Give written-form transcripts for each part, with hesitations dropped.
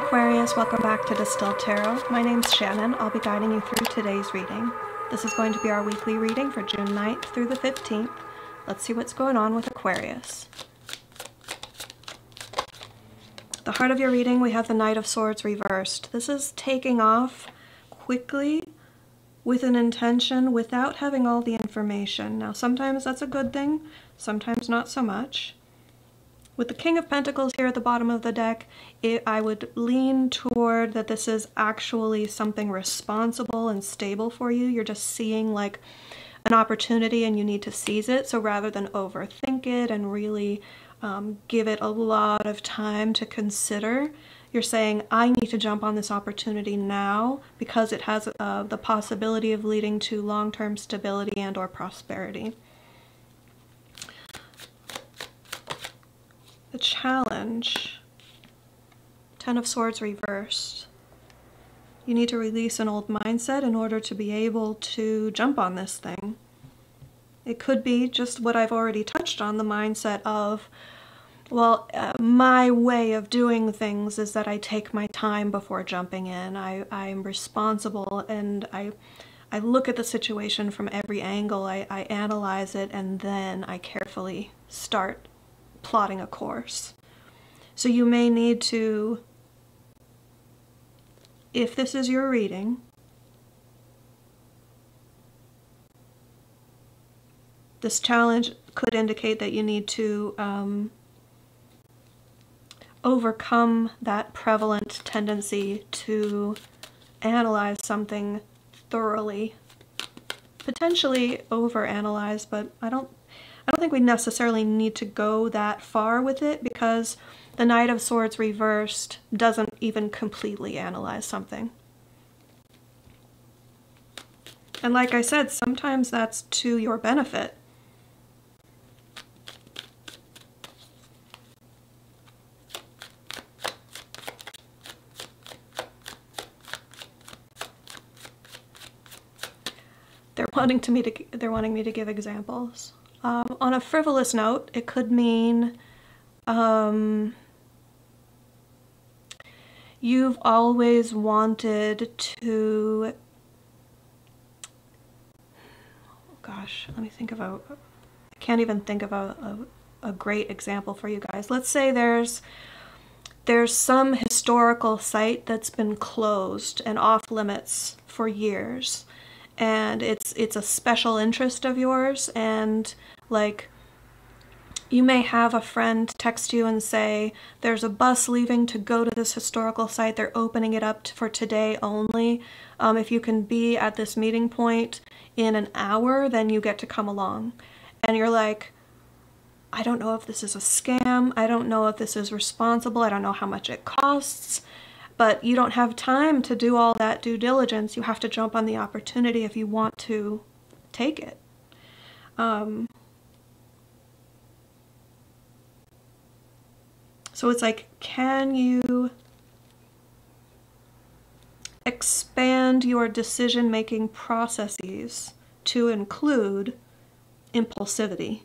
Aquarius, welcome back to Distilled Tarot. My name's Shannon. I'll be guiding you through today's reading. This is going to be our weekly reading for June 9th through the 15th. Let's see what's going on with Aquarius. The heart of your reading, we have the Knight of Swords reversed. This is taking off quickly with an intention without having all the information. Now, sometimes that's a good thing, sometimes not so much. With the King of Pentacles here at the bottom of the deck, I would lean toward that this is actually something responsible and stable for you. You're just seeing like an opportunity and you need to seize it. So rather than overthink it and really give it a lot of time to consider, you're saying, I need to jump on this opportunity now because it has the possibility of leading to long-term stability and or prosperity. The challenge, Ten of Swords reversed. You need to release an old mindset in order to be able to jump on this thing. It could be just what I've already touched on, the mindset of, well, my way of doing things is that I take my time before jumping in. I'm responsible and I look at the situation from every angle. I analyze it and then I carefully start plotting a course. So you may need to, if this is your reading, this challenge could indicate that you need to overcome that prevalent tendency to analyze something thoroughly, potentially overanalyze, but I don't think we necessarily need to go that far with it because the Knight of Swords reversed doesn't even completely analyze something. And like I said, sometimes that's to your benefit. They're wanting me to give examples. On a frivolous note, it could mean you've always wanted to, oh gosh, let me think of I can't even think of a great example for you guys. Let's say there's some historical site that's been closed and off limits for years. And it's a special interest of yours, and like you may have a friend text you and say there's a bus leaving to go to this historical site, they're opening it up for today only. If you can be at this meeting point in an hour, then you get to come along. And you're like, I don't know if this is a scam, I don't know if this is responsible, I don't know how much it costs. But you don't have time to do all that due diligence. You have to jump on the opportunity if you want to take it. So it's like, can you expand your decision-making processes to include impulsivity?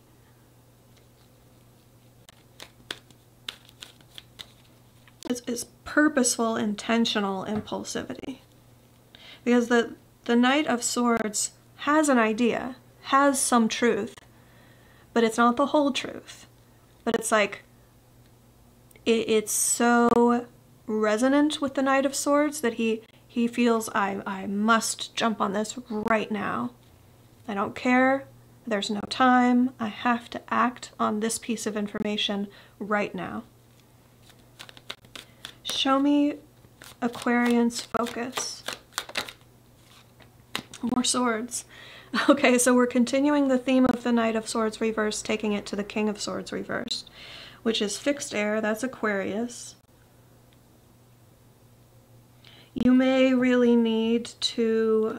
It's purposeful, intentional impulsivity. Because the Knight of Swords has an idea, has some truth, but it's not the whole truth. But it's like, it's so resonant with the Knight of Swords that he feels, I must jump on this right now. I don't care, there's no time, I have to act on this piece of information right now. Show me Aquarian's focus. More swords. Okay, so we're continuing the theme of the Knight of Swords reversed, taking it to the King of Swords reversed, which is fixed air. That's Aquarius. You may really need to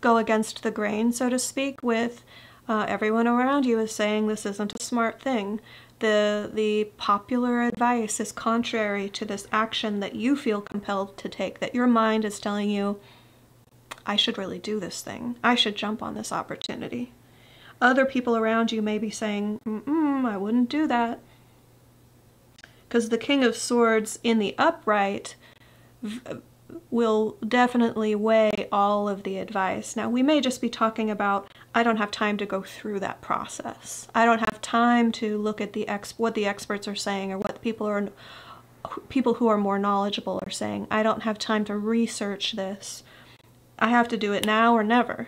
go against the grain, so to speak, with everyone around you is saying this isn't a smart thing. The popular advice is contrary to this action that you feel compelled to take, that your mind is telling you, I should really do this thing. I should jump on this opportunity. Other people around you may be saying, I wouldn't do that. because the King of Swords in the upright will definitely weigh all of the advice. Now, we may just be talking about, I don't have time to go through that process. I don't have time to look at what the experts are saying, or what people who are more knowledgeable are saying. I don't have time to research this. I have to do it now or never.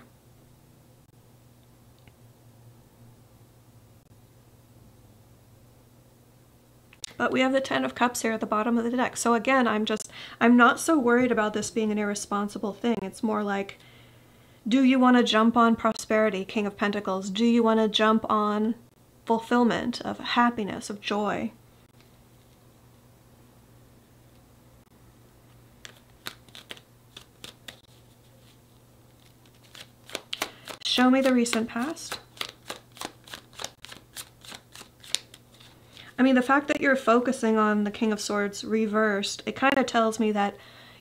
But we have the Ten of Cups here at the bottom of the deck. So again, I'm not so worried about this being an irresponsible thing. It's more like, do you want to jump on prosperity, King of Pentacles? Do you want to jump on fulfillment, of happiness, of joy? Show me the recent past. I mean, the fact that you're focusing on the King of Swords reversed, it kind of tells me that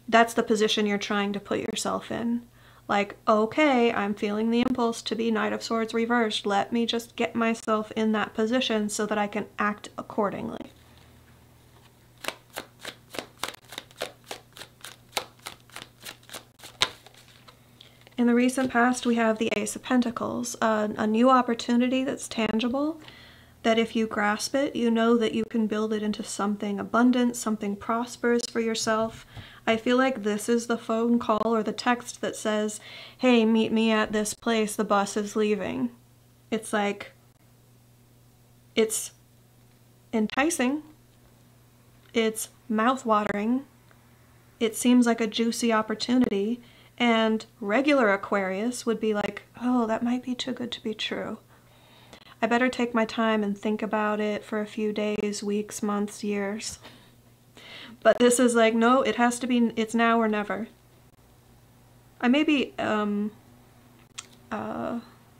that's the position you're trying to put yourself in. Like, okay, I'm feeling the impulse to be Knight of Swords reversed. Let me just get myself in that position so that I can act accordingly. In the recent past, we have the Ace of Pentacles, a new opportunity that's tangible, that if you grasp it, you know that you can build it into something abundant, something prosperous for yourself. I feel like this is the phone call or the text that says, hey, meet me at this place, the bus is leaving. It's like, it's enticing, it's mouth-watering, it seems like a juicy opportunity, and regular Aquarius would be like, oh, that might be too good to be true. I better take my time and think about it for a few days, weeks, months, years. But this is like, no, it has to be, it's now or never. I may be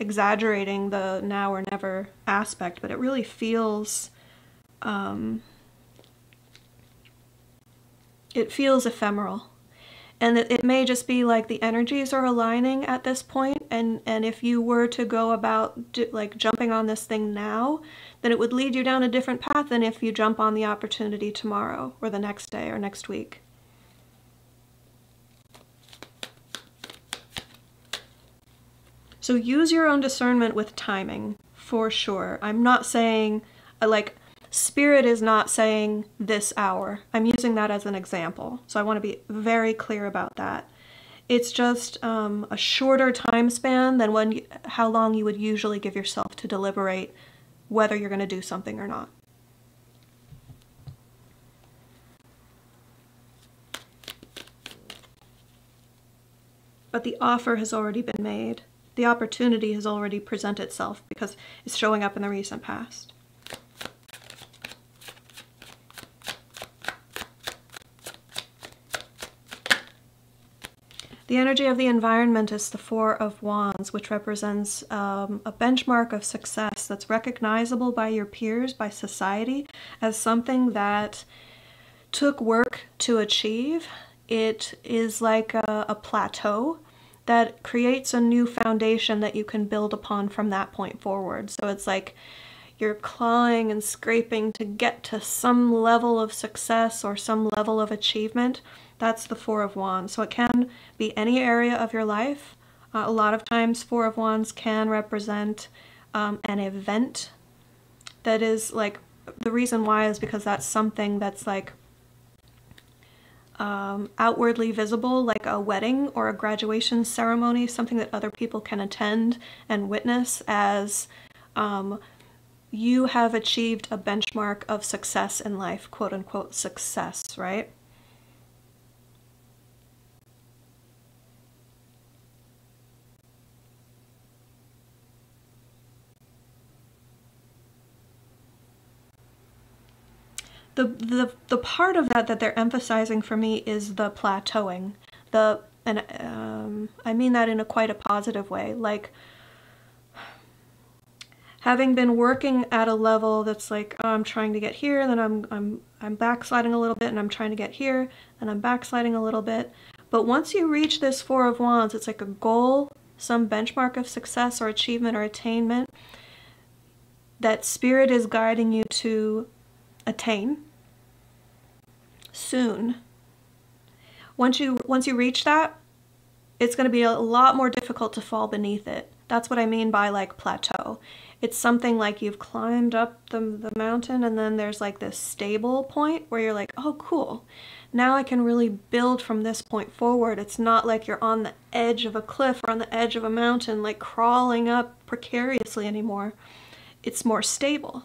exaggerating the now or never aspect, but it really feels, it feels ephemeral. And it may just be like the energies are aligning at this point, and if you were to go about like jumping on this thing now, then it would lead you down a different path than if you jump on the opportunity tomorrow or the next day or next week. So use your own discernment with timing, for sure. I'm not saying, like, Spirit is not saying this hour. I'm using that as an example. So I want to be very clear about that. It's just a shorter time span than how long you would usually give yourself to deliberate whether you're going to do something or not. But the offer has already been made. The opportunity has already presented itself because it's showing up in the recent past. The energy of the environment is the Four of Wands, which represents a benchmark of success that's recognizable by your peers, by society, as something that took work to achieve. It is like a plateau that creates a new foundation that you can build upon from that point forward. So it's like you're clawing and scraping to get to some level of success or some level of achievement. That's the Four of Wands. So it can be any area of your life. A lot of times Four of Wands can represent an event that is like, the reason why is because that's something that's like outwardly visible, like a wedding or a graduation ceremony, something that other people can attend and witness as you have achieved a benchmark of success in life, quote unquote success, right? The part of that they're emphasizing for me is the plateauing. I mean that in quite a positive way. Like, having been working at a level that's like, oh, I'm trying to get here, and then I'm backsliding a little bit, and I'm trying to get here, and I'm backsliding a little bit. But once you reach this Four of Wands, it's like a goal, some benchmark of success or achievement or attainment that Spirit is guiding you to attain. soon. Once you reach that, it's going to be a lot more difficult to fall beneath it. That's what I mean by like plateau. It's something like you've climbed up the mountain and then there's like this stable point where you're like, oh cool, now I can really build from this point forward. It's not like you're on the edge of a cliff or on the edge of a mountain like crawling up precariously anymore. It's more stable.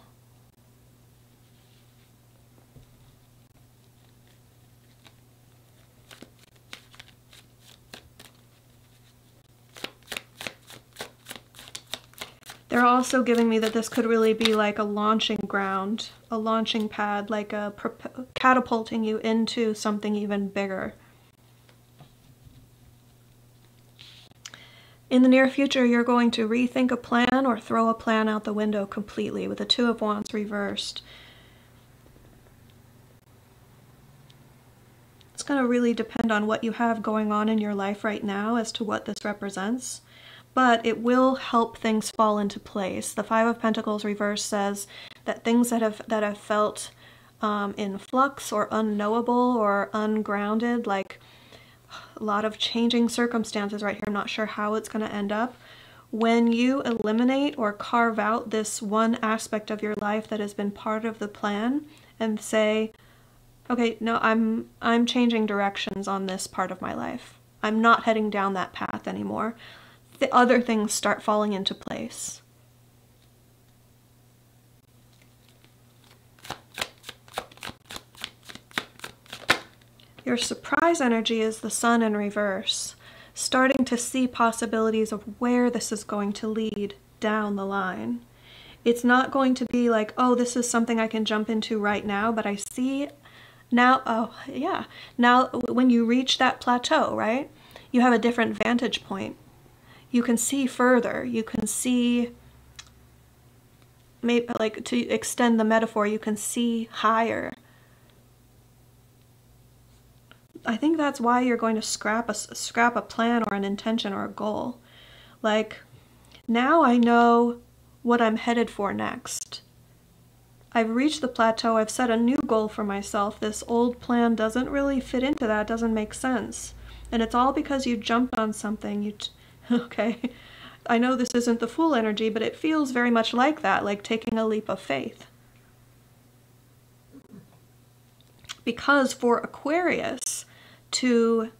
They're also giving me that this could really be like a launching ground, a launching pad, like a catapulting you into something even bigger. In the near future, you're going to rethink a plan or throw a plan out the window completely with the Two of Wands reversed. It's going to really depend on what you have going on in your life right now as to what this represents. But it will help things fall into place. The Five of Pentacles reverse says that things that have felt in flux or unknowable or ungrounded, like a lot of changing circumstances right here, I'm not sure how it's going to end up. When you eliminate or carve out this one aspect of your life that has been part of the plan and say, okay, no, I'm changing directions on this part of my life. I'm not heading down that path anymore. The other things start falling into place. Your surprise energy is the Sun in reverse, starting to see possibilities of where this is going to lead down the line. It's not going to be like, oh, this is something I can jump into right now, but I see now, oh yeah, now when you reach that plateau, right, you have a different vantage point. You can see further, you can see, maybe like to extend the metaphor, you can see higher. I think that's why you're going to scrap a plan or an intention or a goal. Like, now I know what I'm headed for next. I've reached the plateau, I've set a new goal for myself. This old plan doesn't really fit into that, doesn't make sense. And it's all because you jumped on something, okay, I know this isn't the Fool energy, but it feels very much like that, like taking a leap of faith. Because for Aquarius to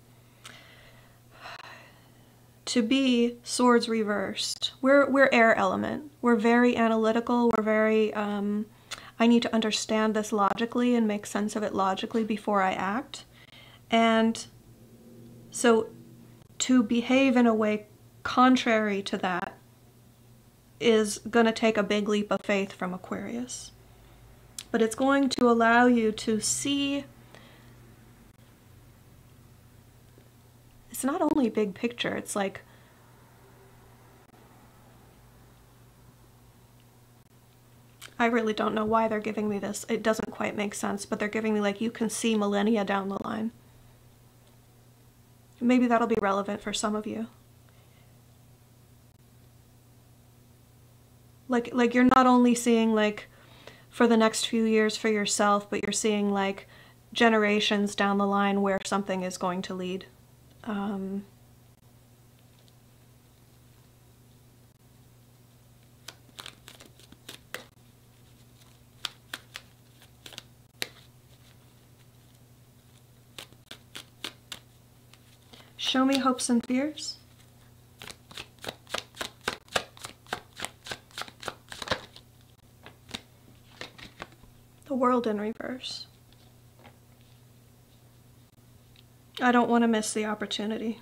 be swords reversed, we're air element. We're very analytical, we're very, I need to understand this logically and make sense of it logically before I act. And so to behave in a way contrary to that is going to take a big leap of faith from Aquarius. But it's going to allow you to see, it's not only big picture, it's like, I really don't know why they're giving me this. It doesn't quite make sense, but they're giving me like, you can see millennia down the line. Maybe that'll be relevant for some of you. Like you're not only seeing like for the next few years for yourself, but you're seeing like generations down the line where something is going to lead. Show me hopes and fears. The World in reverse. I don't want to miss the opportunity.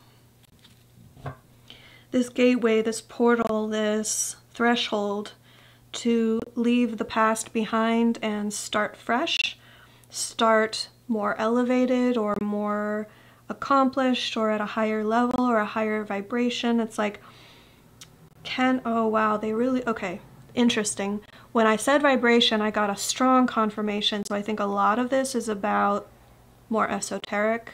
This gateway, this portal, this threshold to leave the past behind and start fresh, start more elevated or more accomplished or at a higher level or a higher vibration. It's like, oh wow, they really, okay, interesting. When I said vibration, I got a strong confirmation, so I think a lot of this is about more esoteric,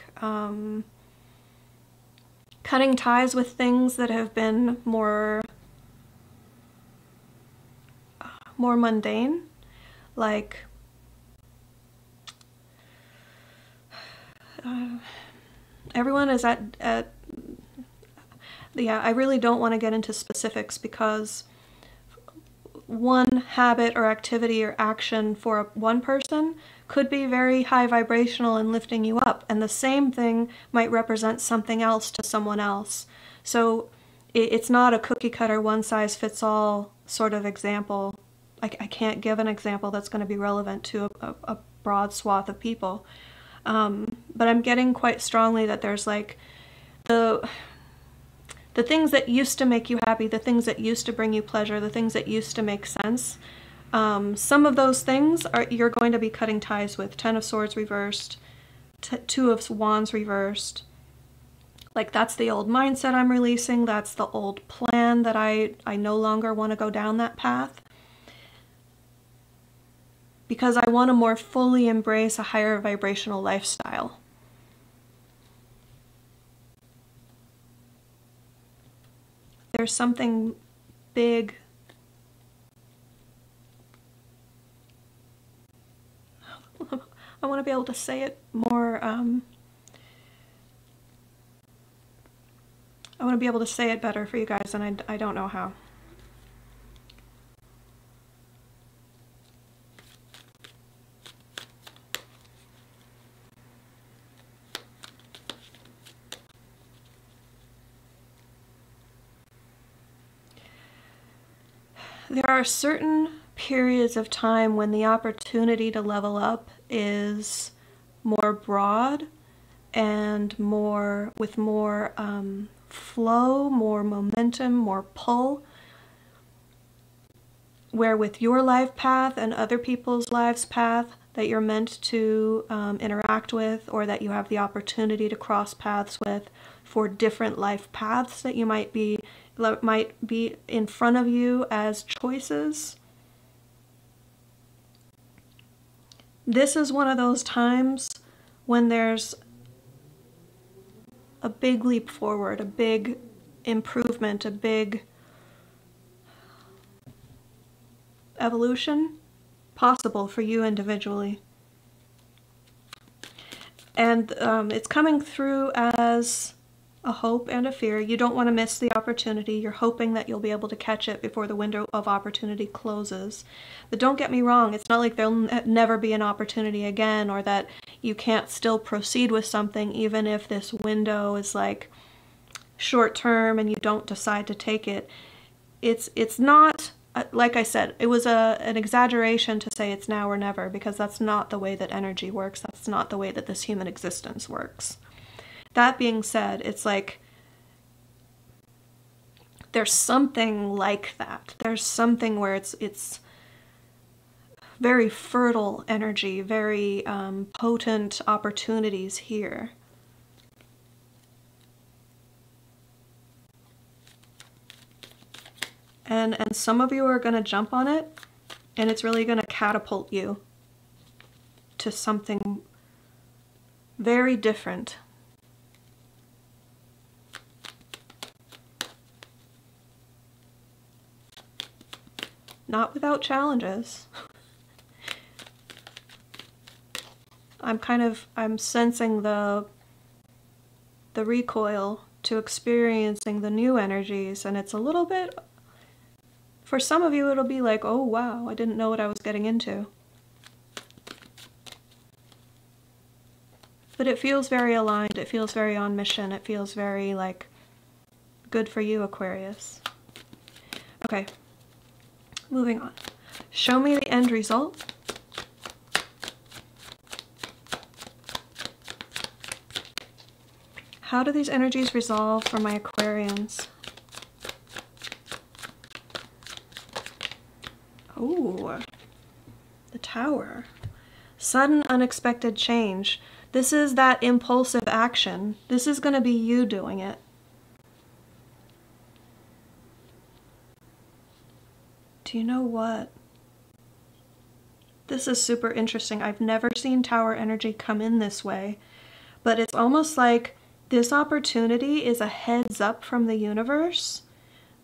cutting ties with things that have been more mundane, like everyone is at yeah, I really don't want to get into specifics because one habit or activity or action for one person could be very high vibrational and lifting you up, and the same thing might represent something else to someone else. So it's not a cookie cutter, one size fits all sort of example. I can't give an example that's going to be relevant to a broad swath of people. But I'm getting quite strongly that there's like the things that used to make you happy, the things that used to bring you pleasure, the things that used to make sense. Some of those things you're going to be cutting ties with. 10 of Swords reversed, 2 of Wands reversed. Like, that's the old mindset I'm releasing. That's the old plan that I no longer want to go down that path. Because I want to more fully embrace a higher vibrational lifestyle. There's something big. I want to be able to say it more, I want to be able to say it better for you guys, and I don't know how. There are certain periods of time when the opportunity to level up is more broad and more with more flow, more momentum, more pull, where with your life path and other people's lives path that you're meant to interact with, or that you have the opportunity to cross paths with for different life paths that you might be in front of you as choices. This is one of those times when there's a big leap forward, a big improvement, a big evolution possible for you individually. And it's coming through as a hope and a fear. You don't want to miss the opportunity. You're hoping that you'll be able to catch it before the window of opportunity closes. But don't get me wrong, it's not like there'll never be an opportunity again, or that you can't still proceed with something even if this window is like short term and you don't decide to take it. It's not, like I said, it was an exaggeration to say it's now or never, because that's not the way that energy works. That's not the way that this human existence works. That being said, it's like there's something like that. There's something where it's very fertile energy, very potent opportunities here. And some of you are going to jump on it, and it's really going to catapult you to something very different. Not without challenges. I'm sensing the recoil to experiencing the new energies, and it's a little bit, for some of you it'll be like, oh wow, I didn't know what I was getting into. But it feels very aligned, it feels very on mission, it feels very like good for you, Aquarius. Okay. Moving on. Show me the end result. How do these energies resolve for my Aquarians? Oh, the Tower. Sudden, unexpected change. This is that impulsive action. This is going to be you doing it. Do you know what? This is super interesting. I've never seen Tower energy come in this way, but it's almost like this opportunity is a heads up from the universe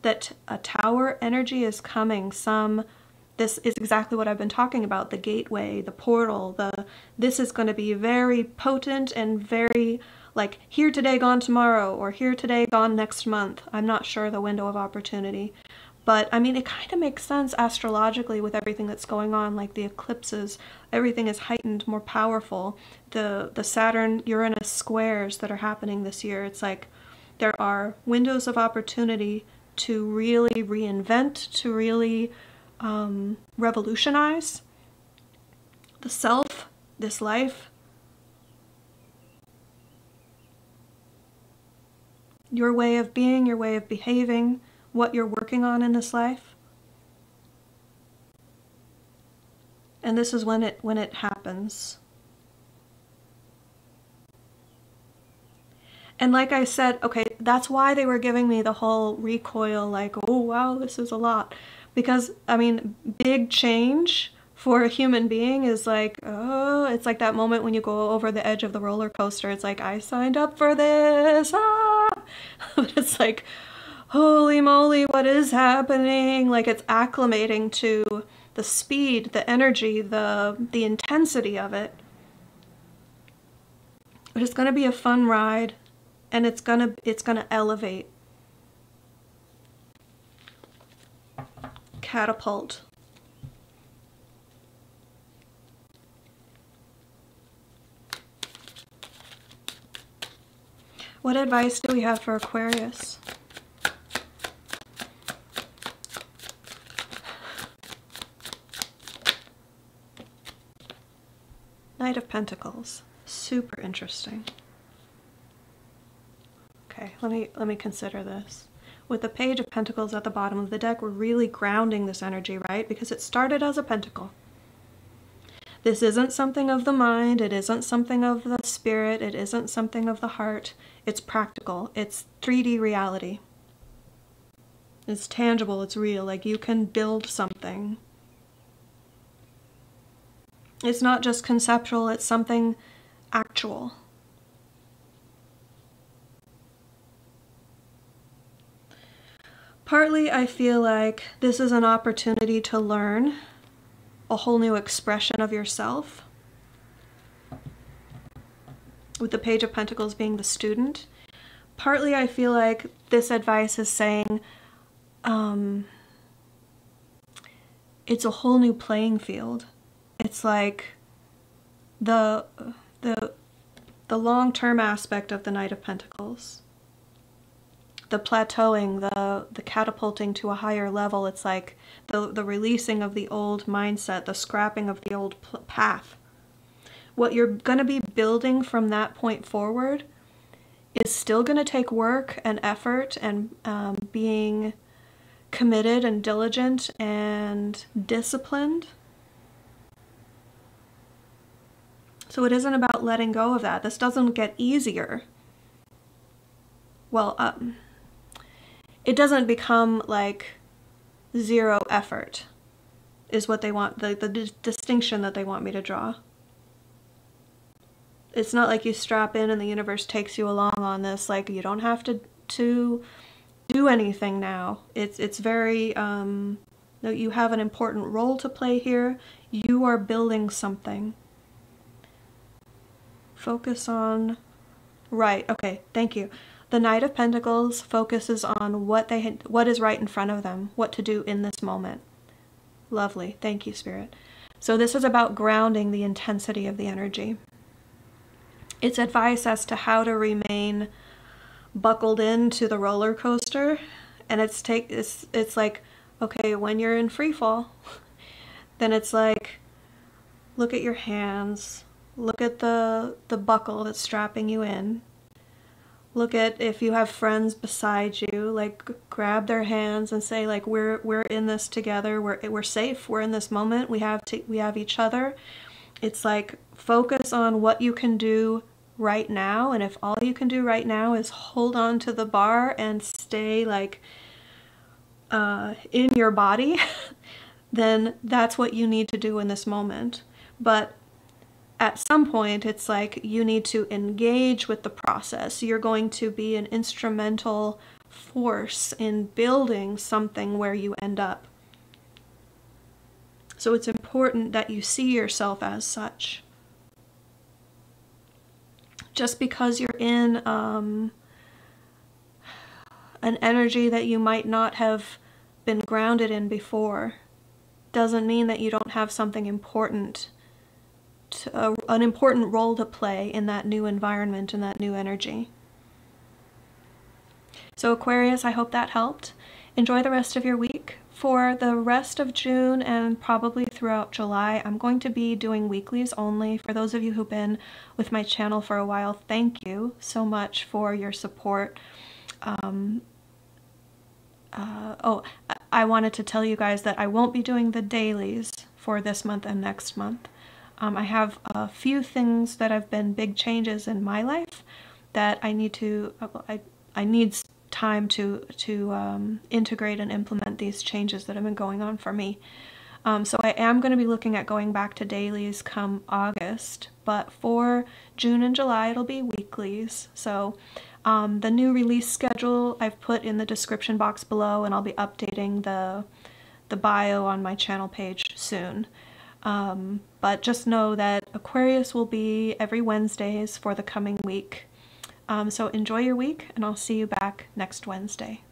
that a Tower energy is coming. this is exactly what I've been talking about, the gateway, the portal, this is going to be very potent and very like here today, gone tomorrow, or here today, gone next month. I'm not sure the window of opportunity. But I mean, it kind of makes sense astrologically with everything that's going on, like the eclipses, everything is heightened, more powerful. The Saturn-Uranus squares that are happening this year, it's like there are windows of opportunity to really reinvent, to really revolutionize the self, this life, your way of being, your way of behaving, what you're working on in this life. And this is when it happens. And like I said, okay, that's why they were giving me the whole recoil, like, oh wow, this is a lot. Because, I mean, big change for a human being is like, oh, it's like that moment when you go over the edge of the roller coaster. It's like, I signed up for this, ah! But it's like, holy moly, what is happening? Like, it's acclimating to the speed, the energy, the intensity of it. But it's gonna be a fun ride, and it's gonna elevate, catapult. What advice do we have for Aquarius? Knight of Pentacles. Super interesting. Okay, let me consider this. With the Page of Pentacles at the bottom of the deck, we're really grounding this energy, right? Because it started as a pentacle. This isn't something of the mind, it isn't something of the spirit, it isn't something of the heart. It's practical. It's 3D reality. It's tangible, it's real, like you can build something. It's not just conceptual, it's something actual. Partly I feel like this is an opportunity to learn a whole new expression of yourself. With the Page of Pentacles being the student. Partly I feel like this advice is saying it's a whole new playing field. It's like the long-term aspect of the Knight of Pentacles. The plateauing, the catapulting to a higher level. It's like the releasing of the old mindset, the scrapping of the old path. What you're going to be building from that point forward is still going to take work and effort and being committed and diligent and disciplined. So it isn't about letting go of that. This doesn't get easier. Well, it doesn't become like zero effort is what they want, the distinction that they want me to draw. It's not like you strap in and the universe takes you along on this, like you don't have to do anything now. It's very, no, you have an important role to play here. You are building something. Focus on, right, okay, thank you. The Knight of Pentacles focuses on what is right in front of them, what to do in this moment. Lovely, thank you, Spirit. So this is about grounding the intensity of the energy. It's advice as to how to remain buckled into the roller coaster, and it's like, okay, when you're in free fall, then it's like, look at your hands, look at the buckle that's strapping you in. Look at if you have friends beside you, like grab their hands and say like we're in this together. We're safe. We're in this moment. We have each other. It's like focus on what you can do right now, and if all you can do right now is hold on to the bar and stay like in your body, then that's what you need to do in this moment. But at some point, it's like you need to engage with the process. You're going to be an instrumental force in building something where you end up. So it's important that you see yourself as such. Just because you're in an energy that you might not have been grounded in before doesn't mean that you don't have something important, an important role to play in that new environment and that new energy. So Aquarius, I hope that helped. Enjoy the rest of your week. For the rest of June and probably throughout July, I'm going to be doing weeklies only. For those of you who've been with my channel for a while, thank you so much for your support. I wanted to tell you guys that I won't be doing the dailies for this month and next month. I have a few things that have been big changes in my life that I need to, I need time to integrate and implement these changes that have been going on for me. So I am going to be looking at going back to dailies come August, but for June and July it'll be weeklies. So the new release schedule I've put in the description box below, and I'll be updating the bio on my channel page soon. But just know that Aquarius will be every Wednesdays for the coming week. So enjoy your week, and I'll see you back next Wednesday.